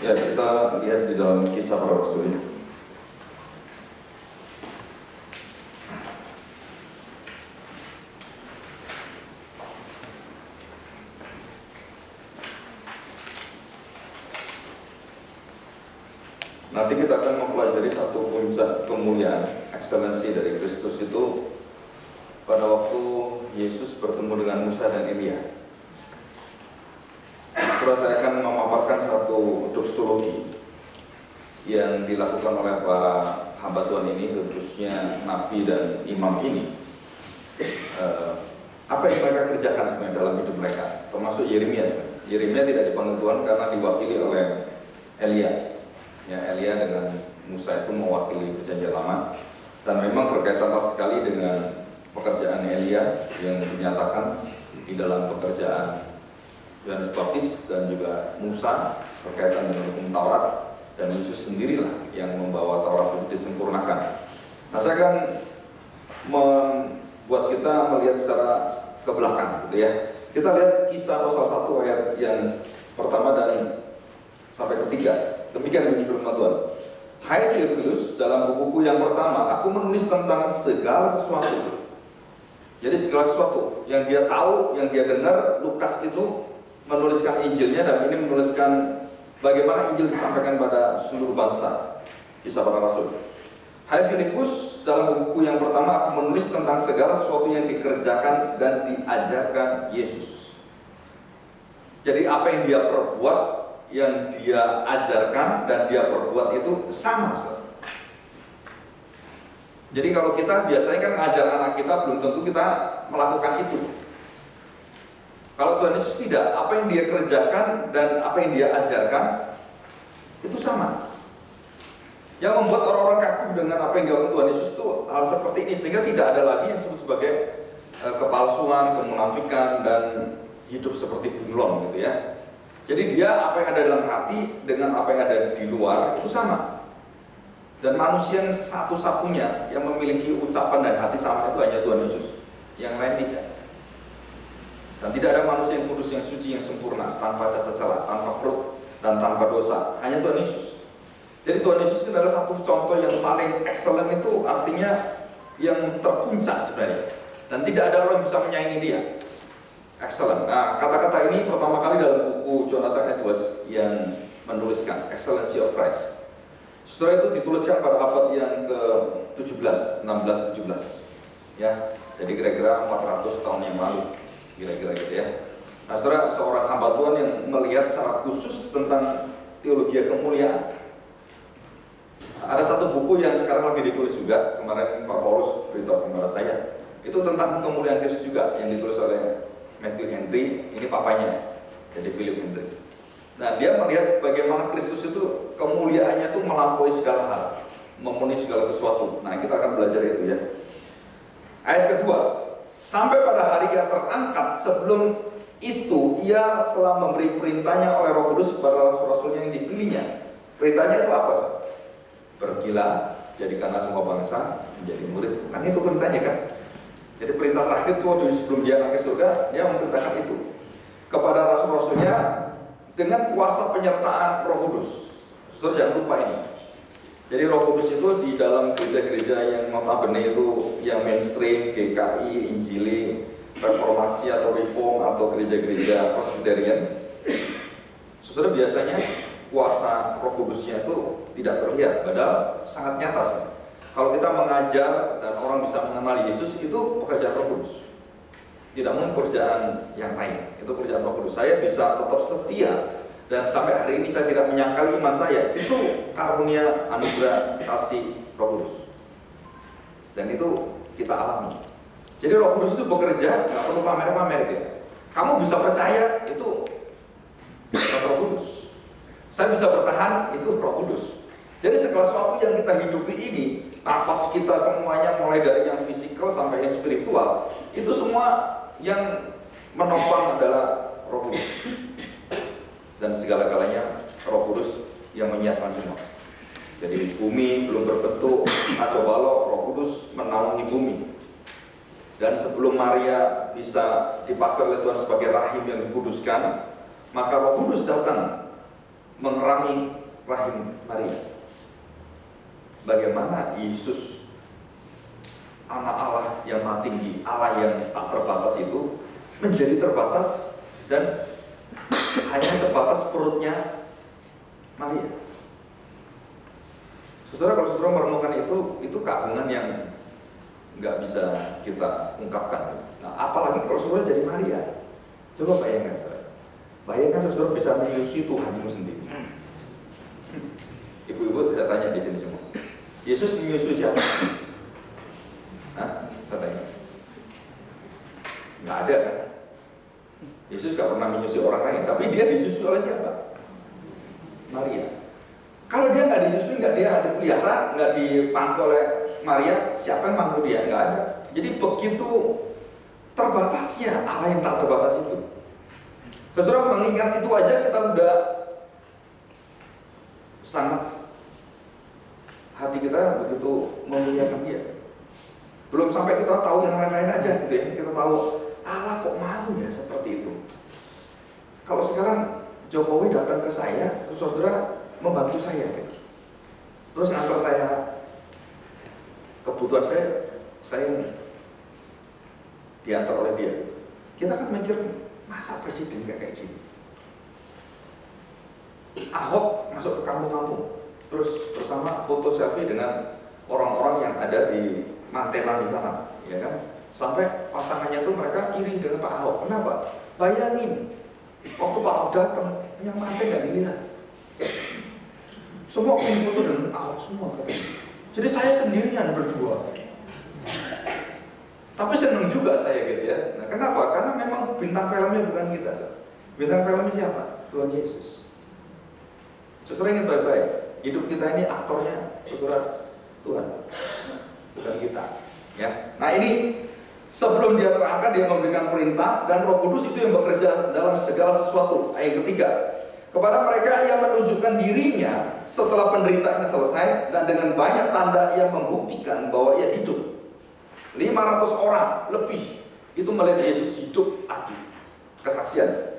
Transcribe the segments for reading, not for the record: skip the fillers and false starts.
Ya, kita lihat di dalam Kisah Para Rasul. Nanti kita akan mempelajari satu puncak kemuliaan, ekselensi dari Kristus itu pada waktu Yesus bertemu dengan Musa dan Elia. Setelah saya akan memaparkan satu doksologi yang dilakukan oleh para hamba Tuhan ini, khususnya Nabi dan Imam ini. Apa yang mereka kerjakan sebenarnya dalam hidup mereka, termasuk Yeremia sebenarnya. Yeremia tidak dipanggil Tuhan karena diwakili oleh Elia. Ya, Elia dengan Musa itu mewakili perjanjian lama, dan memang berkaitan erat sekali dengan pekerjaan Elia yang dinyatakan di dalam pekerjaan Yohanes Baptis dan juga Musa berkaitan dengan hukum Taurat, dan Yesus sendirilah yang membawa Taurat itu disempurnakan. Nah, saya akan membuat kita melihat secara ke belakang, gitu ya. Kita lihat Kisah pasal 1 ayat yang pertama dan sampai ketiga. Demikian bunyi firman Tuhan. Hai Theophilus, dalam bukuku yang pertama aku menulis tentang segala sesuatu. Jadi segala sesuatu yang dia tahu, yang dia dengar. Lukas itu menuliskan Injilnya, dan ini menuliskan bagaimana Injil disampaikan pada seluruh bangsa. Kisah Para Rasul. Hai Filipus, dalam buku yang pertama aku menulis tentang segala sesuatu yang dikerjakan dan diajarkan Yesus. Jadi apa yang dia perbuat, yang dia ajarkan dan dia perbuat itu sama. Jadi kalau kita biasanya kan ngajar anak kita, belum tentu kita melakukan itu. Kalau Tuhan Yesus tidak, apa yang dia kerjakan dan apa yang dia ajarkan itu sama. Yang membuat orang-orang kagum dengan apa yang dilakukan Tuhan Yesus itu hal seperti ini, sehingga tidak ada lagi yang disebut sebagai kepalsuan, kemunafikan, dan hidup seperti bunglon, gitu ya. Jadi dia, apa yang ada dalam hati dengan apa yang ada di luar itu sama. Dan manusia yang satu-satunya yang memiliki ucapan dan hati sama itu hanya Tuhan Yesus. Yang lain tidak. Dan tidak ada manusia yang kudus, yang suci, yang sempurna, tanpa cacat celah, tanpa krut, dan tanpa dosa. Hanya Tuhan Yesus. Jadi Tuhan Yesus itu adalah satu contoh yang paling excellent, itu artinya yang terpuncak sebenarnya. Dan tidak ada orang yang bisa menyaingi dia. Excellent. Nah, kata-kata ini pertama kali dalam buku Jonathan Edwards yang menuliskan Excellency of Christ. Setelah itu dituliskan pada abad yang ke-17, 16, 17. Ya, jadi kira-kira 400 tahun yang lalu. Kira-kira gitu ya. Nah, saudara, seorang hamba Tuhan yang melihat secara khusus tentang teologi kemuliaan. Ada satu buku yang sekarang lagi ditulis juga, kemarin Pak Paulus beritahu kepada saya. Itu tentang kemuliaan Kristus juga, yang ditulis oleh Matthew Henry, ini papanya, jadi Philip Henry. Nah, dia melihat bagaimana Kristus itu kemuliaannya itu melampaui segala hal, memenuhi segala sesuatu. Nah, kita akan belajar itu ya. Ayat kedua, sampai pada hari ia terangkat, sebelum itu ia telah memberi perintahnya oleh Roh Kudus kepada rasul-rasulnya yang dipilihnya. Perintahnya itu apa? Pergilah, jadikanlah semua bangsa menjadi murid. Kan itu perintahnya kan. Jadi perintah terakhir itu waktu sebelum dia naik ke surga, dia memerintahkan itu kepada rasul-rasulnya dengan kuasa penyertaan Roh Kudus. Saudara jangan lupa ini. Jadi Roh Kudus itu di dalam gereja-gereja yang notabene itu yang mainstream, GKI, Injili, Reformasi atau Reform atau gereja-gereja Presbyterian. Saudara, biasanya kuasa Roh Kudusnya itu tidak terlihat, padahal sangat nyata sebenarnya. Kalau kita mengajar dan orang bisa mengenali Yesus, itu pekerjaan Roh Kudus. Tidak mungkin pekerjaan yang lain, itu pekerjaan Roh Kudus. Saya bisa tetap setia dan sampai hari ini saya tidak menyangkali iman saya. Itu karunia, anugerah, kasih Roh Kudus. Dan itu kita alami. Jadi Roh Kudus itu bekerja, nggak perlu pamer-pamer ya. Kamu bisa percaya, itu Roh Kudus. Saya bisa bertahan, itu Roh Kudus. Jadi segala sesuatu yang kita hidupi ini, nafas kita semuanya mulai dari yang fisikal sampai yang spiritual, itu semua yang menopang adalah Roh Kudus. Dan segala-galanya Roh Kudus yang menyiapkan semua. Jadi bumi belum berbentuk, kacau balau, Roh Kudus menaungi bumi. Dan sebelum Maria bisa dipakai oleh Tuhan sebagai rahim yang dikuduskan, maka Roh Kudus datang mengerami rahim Maria. Bagaimana Yesus, anak Allah yang maha tinggi, Allah yang tak terbatas itu menjadi terbatas dan hanya sebatas perutnya Maria. Saudara, kalau saudara merenungkan itu keagungan yang nggak bisa kita ungkapkan. Nah, apalagi kalau saudara jadi Maria. Coba bayangkan, saudara. Bayangkan saudara bisa menyusui Tuhanmu sendiri. Ibu-ibu, saya tanya di sini semua. Yesus menyusui siapa? Hah? Saya tanya. Nggak ada kan? Yesus nggak pernah menyusui orang lain, tapi dia disusui oleh siapa? Maria. Kalau dia nggak disusui, nggak dia dipelihara, nggak dipangku oleh Maria, siapa yang pangku dia? Nggak ada. Jadi begitu terbatasnya Allah yang tak terbatas itu. Saudara, mengingat itu aja kita udah sangat, hati kita begitu memuliakan dia. Belum sampai kita tahu yang lain-lain aja gitu ya. Kita tahu Allah kok mau ya seperti itu. Kalau sekarang Jokowi datang ke saya, terus saudara membantu saya gitu. Terus ngantar saya kebutuhan saya diantar oleh dia. Kita kan mikir, masa presiden kayak gini? Ahok masuk ke kampung-kampung, terus bersama foto selfie dengan orang-orang yang ada di mantenan di sana, ya kan? Sampai pasangannya tuh mereka iri dengan Pak Ahok. Kenapa? Bayangin, waktu Pak Ahok datang, yang manten nggak dilihat. Semua ingin foto dengan Ahok semua katanya. Jadi saya sendirian berdua. Tapi senang juga saya gitu ya. Nah, kenapa? Karena memang bintang filmnya bukan kita. Bintang filmnya siapa? Tuhan Yesus. Saudara ingat baik-baik, hidup kita ini aktornya saudara Tuhan, bukan kita. Ya. Nah ini sebelum dia terangkat, dia memberikan perintah dan Roh Kudus itu yang bekerja dalam segala sesuatu. Ayat ketiga, kepada mereka yang menunjukkan dirinya setelah penderitaannya selesai dan dengan banyak tanda yang membuktikan bahwa ia hidup. 500 orang lebih itu melihat Yesus hidup lagi. Kesaksian.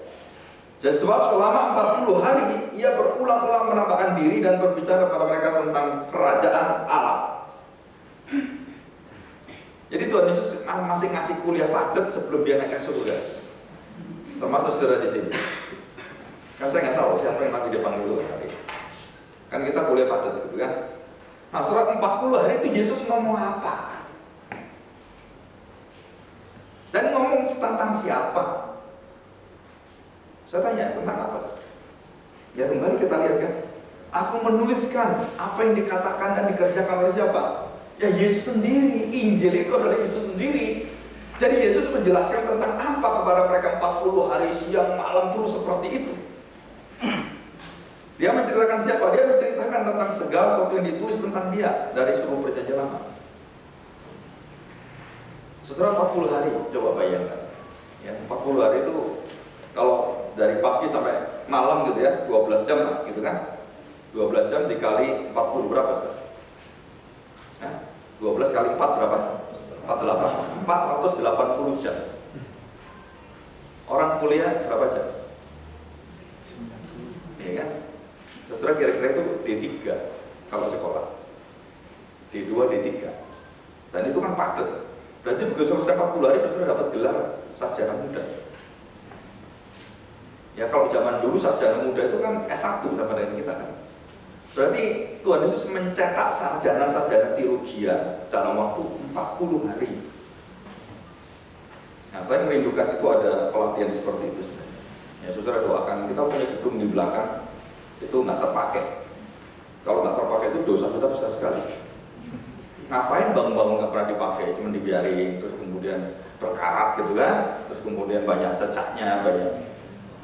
Jadi sebab selama 40 hari ia berulang-ulang menampakkan diri dan berbicara kepada mereka tentang kerajaan Allah. Jadi Tuhan Yesus masih ngasih kuliah padat sebelum dia naik ke surga. Termasuk saudara di sini. Kan saya nggak tahu siapa yang nanti dipanggil dulu hari. Kan kita kuliah padat gitu kan. Nah surat 40 hari itu Yesus ngomong apa? Dan ngomong tentang siapa? Saya tanya, tentang apa? Ya kembali kita lihat kan. Aku menuliskan apa yang dikatakan dan dikerjakan oleh siapa? Ya Yesus sendiri. Injil itu adalah Yesus sendiri. Jadi Yesus menjelaskan tentang apa kepada mereka 40 hari siang malam terus seperti itu. Dia menceritakan siapa? Dia menceritakan tentang segala sesuatu yang ditulis tentang dia dari seluruh perjanjian lama. Setelah 40 hari, coba bayangkan. Ya, 40 hari itu kalau dari pagi sampai malam gitu ya, 12 jam lah gitu kan. 12 jam dikali 40 berapa Ustaz? Nah, 12 kali 4 berapa? 48. 480 jam. Orang kuliah berapa jam? Ya kan? Saudara kira-kira itu D3 kalau sekolah. D2, D3. Dan itu kan padat. Berarti begitu selesai 40 hari saudara dapat gelar sarjana muda. Ya kalau zaman dulu sarjana muda itu kan S1 sama dengan kita kan. Berarti Tuhan Yesus mencetak sarjana-sarjana teologia dalam waktu 40 hari. Nah saya merindukan itu ada pelatihan seperti itu sebenarnya. Ya saudara doakan, kita punya gedung di belakang itu nggak terpakai. Kalau nggak terpakai itu dosa kita besar sekali. Ngapain bangun-bangun nggak pernah dipakai, cuma dibiarin, terus kemudian berkarat gitu kan, terus kemudian banyak cacatnya, banyak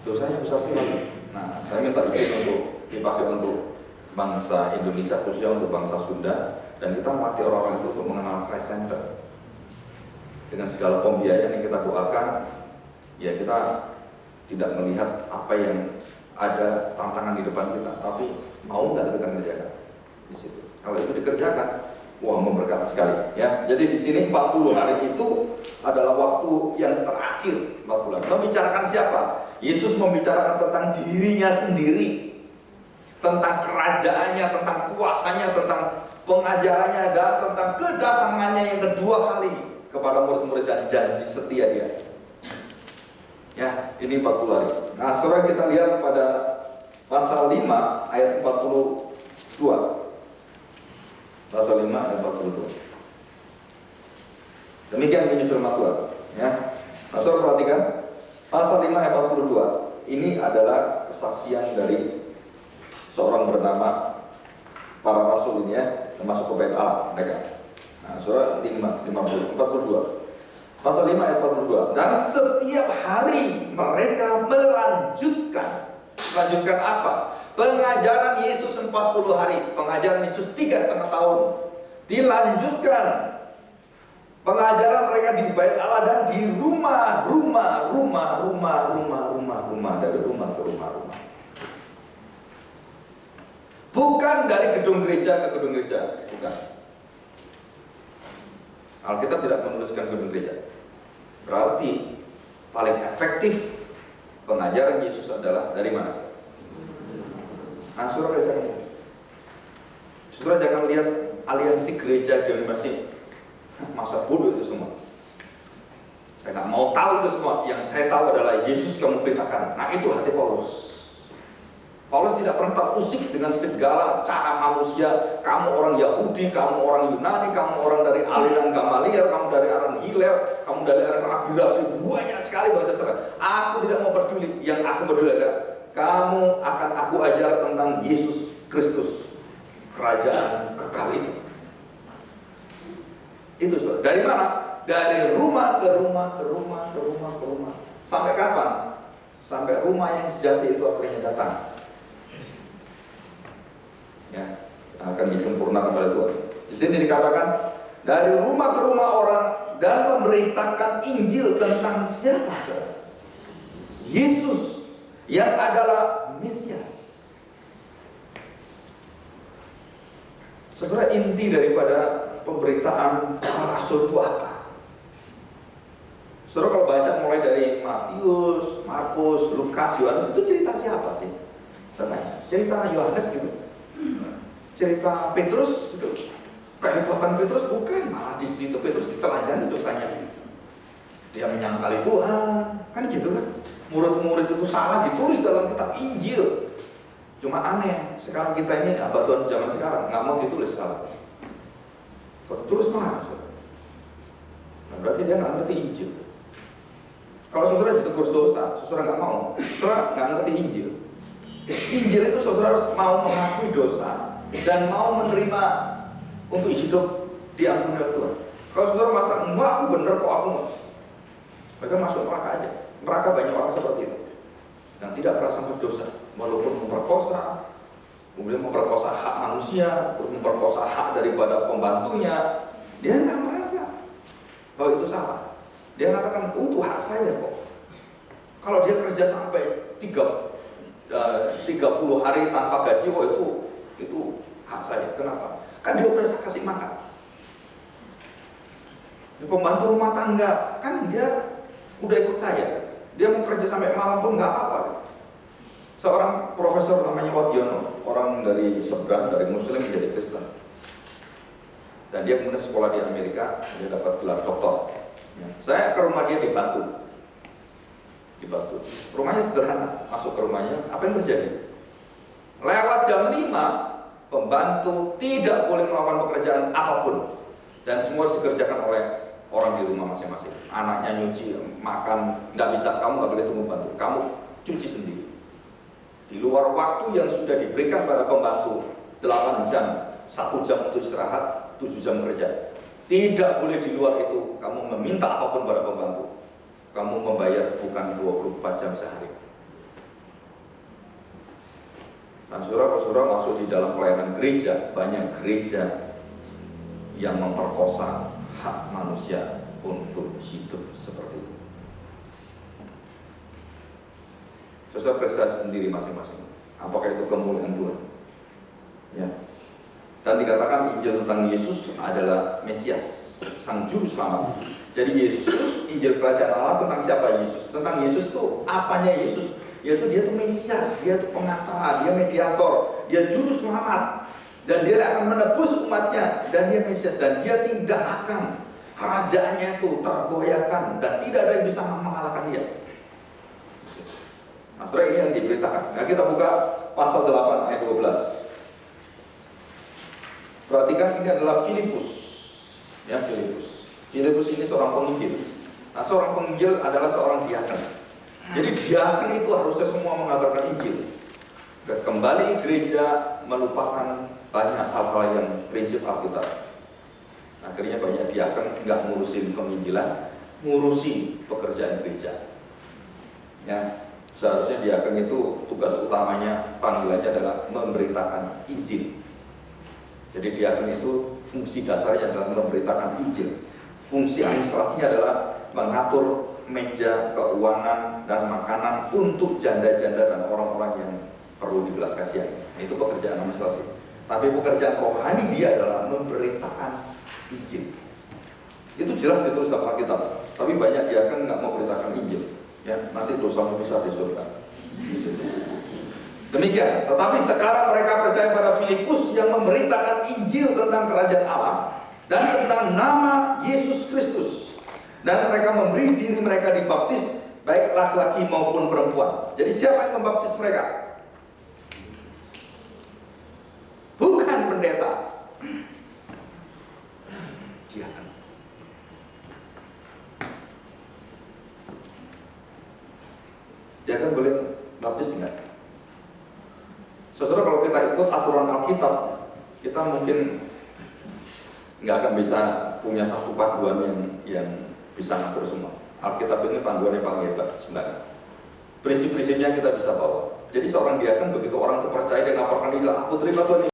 dosanya besar sekali. Nah, saya minta izin untuk dipakai untuk bangsa Indonesia, khususnya untuk bangsa Sunda, dan kita melatih orang-orang itu untuk mengenal Christ Center. Dengan segala pembiayaan yang kita doakan, ya kita tidak melihat apa yang ada tantangan di depan kita, tapi mau nggak kita kerjakan di situ. Kalau itu dikerjakan, wah memberkati sekali ya. Jadi di sini 40 hari itu adalah waktu yang terakhir 40 hari. Membicarakan siapa? Yesus membicarakan tentang dirinya sendiri. tentang kerajaannya, tentang kuasanya, tentang pengajarannya, dan tentang kedatangannya yang kedua kali kepada murid-murid dan janji setia dia. Ya, ini 40 hari. Nah, saudara, kita lihat pada pasal 5 ayat 42. Pasal 5 ayat 42. Demikian bunyi firman Tuhan. Ya, nah, saudara perhatikan pasal 5 ayat 42. Ini adalah kesaksian dari seorang bernama para rasul ini, ya, termasuk ke bait Allah mereka. Nah, saudara 42. Pasal 5 ayat 42. Dan setiap hari mereka melanjutkan apa? Pengajaran Yesus 40 hari. Pengajaran Yesus 3,5 tahun. Dilanjutkan pengajaran mereka di bait Allah dan di rumah, dari rumah ke rumah. Bukan dari gedung gereja ke gedung gereja, bukan. Alkitab tidak menuliskan gedung gereja. Berarti paling efektif pengajaran Yesus adalah dari mana? Nah, saudara jangan lihat aliansi gereja denominasi. Masa bodoh itu semua. Saya nggak mau tahu itu semua. Yang saya tahu adalah Yesus kamu perintahkan. Nah, itu hati Paulus. Paulus tidak pernah terusik dengan segala cara manusia. Kamu orang Yahudi, kamu orang Yunani, kamu orang dari aliran Gamaliel, kamu dari aliran Hillel, kamu dari aliran Rabi-Rabi, banyak sekali bahasa Saudara. Aku tidak mau peduli. Yang aku peduli adalah kamu akan aku ajar tentang Yesus Kristus, kerajaan kekal itu. Itu saudara. Dari mana? Dari rumah ke rumah. Sampai kapan? Sampai rumah yang sejati itu akhirnya datang. Ya, akan disempurnakan oleh Tuhan. Di sini dikatakan dari rumah ke rumah orang dan memberitakan Injil tentang siapa? Yesus yang adalah Mesias. Saudara, inti daripada pemberitaan para rasul itu apa? Saudara, kalau baca mulai dari Matius, Markus, Lukas, Yohanes, itu cerita siapa sih? Saudara, cerita Yohanes gitu, cerita Petrus gitu. Kehebatan Petrus bukan, malah di situ Petrus ditelanjangi dosanya. Dia menyangkali Tuhan, kan gitu kan? Murid-murid itu salah ditulis dalam kitab Injil. Cuma aneh, sekarang kita ini abad Tuhan zaman sekarang nggak mau ditulis salah. Kalau ditulis marah, saudara. Nah, berarti dia nggak ngerti Injil. Kalau saudara ditegur dosa, saudara nggak mau, saudara nggak ngerti Injil. Injil itu saudara harus mau mengakui dosa dan mau menerima untuk hidup diampuni oleh Tuhan. Kalau saudara masa enggak, aku bener kok, aku mau, mereka masuk neraka aja. Neraka banyak orang seperti itu yang tidak merasa berdosa, walaupun memperkosa, kemudian memperkosa hak manusia, terus memperkosa hak daripada pembantunya, dia nggak merasa bahwa itu salah. Dia mengatakan, oh, itu hak saya kok. Kalau dia kerja sampai 30 hari tanpa gaji, oh itu hak saya. Kenapa? Kan dia udah saya kasih makan. Pembantu rumah tangga, kan dia udah ikut saya. Dia mau kerja sampai malam pun nggak apa-apa. Seorang profesor namanya Wagiono, orang dari seberang, dari Muslim menjadi Kristen. Dan dia kemudian sekolah di Amerika, dia dapat gelar doktor. Saya ke rumah dia di Batu. Rumahnya sederhana, masuk ke rumahnya, apa yang terjadi? Lewat jam 5, pembantu tidak boleh melakukan pekerjaan apapun. Dan semua harus dikerjakan oleh orang di rumah masing-masing. Anaknya nyuci, makan, nggak bisa, kamu nggak boleh tunggu bantu, kamu cuci sendiri. Di luar waktu yang sudah diberikan pada pembantu 8 jam, 1 jam untuk istirahat, 7 jam kerja. Tidak boleh di luar itu kamu meminta apapun pada pembantu. Kamu membayar bukan 24 jam sehari. Nah, saudara-saudara masuk di dalam pelayanan gereja, banyak gereja yang memperkosa hak manusia untuk hidup seperti itu. Saudara periksa sendiri masing-masing, apakah itu kemuliaan Tuhan? Ya. Dan dikatakan Injil tentang Yesus adalah Mesias, Sang Juru Selamat. Jadi Yesus, Injil Kerajaan Allah tentang siapa Yesus? Tentang Yesus itu apanya Yesus? yaitu dia itu Mesias, dia itu pengantara, dia mediator, dia juru selamat, dan dia akan menebus umatnya, dan dia Mesias, dan dia tidak akan kerajaannya itu tergoyahkan, dan tidak ada yang bisa mengalahkan dia. Nah, saudara, ini yang diberitakan. Nah, kita buka pasal 8 ayat 12. Perhatikan, ini adalah Filipus. Ya, Filipus. Filipus ini seorang penginjil. Nah, seorang penginjil adalah seorang diaken. Jadi diaken itu harusnya semua mengabarkan Injil. Dan kembali gereja melupakan banyak hal-hal yang prinsip Alkitab. Akhirnya banyak diaken nggak ngurusin penginjilan, ngurusi pekerjaan gereja. Ya, seharusnya diaken itu tugas utamanya, panggilannya adalah memberitakan Injil. Jadi diaken itu fungsi dasarnya adalah memberitakan Injil. Fungsi administrasinya adalah mengatur meja, keuangan, dan makanan untuk janda-janda dan orang-orang yang perlu dibelas kasihan. Itu pekerjaan administrasi. Tapi pekerjaan rohani dia adalah memberitakan Injil. Itu jelas ditulis dalam Alkitab. Tapi banyak dia kan nggak mau beritakan Injil. Ya, nanti dosamu bisa di surga. Demikian. Tetapi sekarang mereka percaya pada Filipus yang memberitakan Injil tentang kerajaan Allah dan tentang nama Yesus Kristus. Dan mereka memberi diri mereka dibaptis, baik laki-laki maupun perempuan. Jadi siapa yang membaptis mereka? Bukan pendeta. Diaken. Diaken boleh baptis enggak? Saudara, kalau kita ikut aturan Alkitab, kita mungkin nggak akan bisa punya satu panduan yang bisa ngatur semua. Alkitab ini panduannya paling hebat sebenarnya. Prinsip-prinsipnya kita bisa bawa. Jadi seorang diaken begitu orang itu percaya dan laporkan, aku terima Tuhan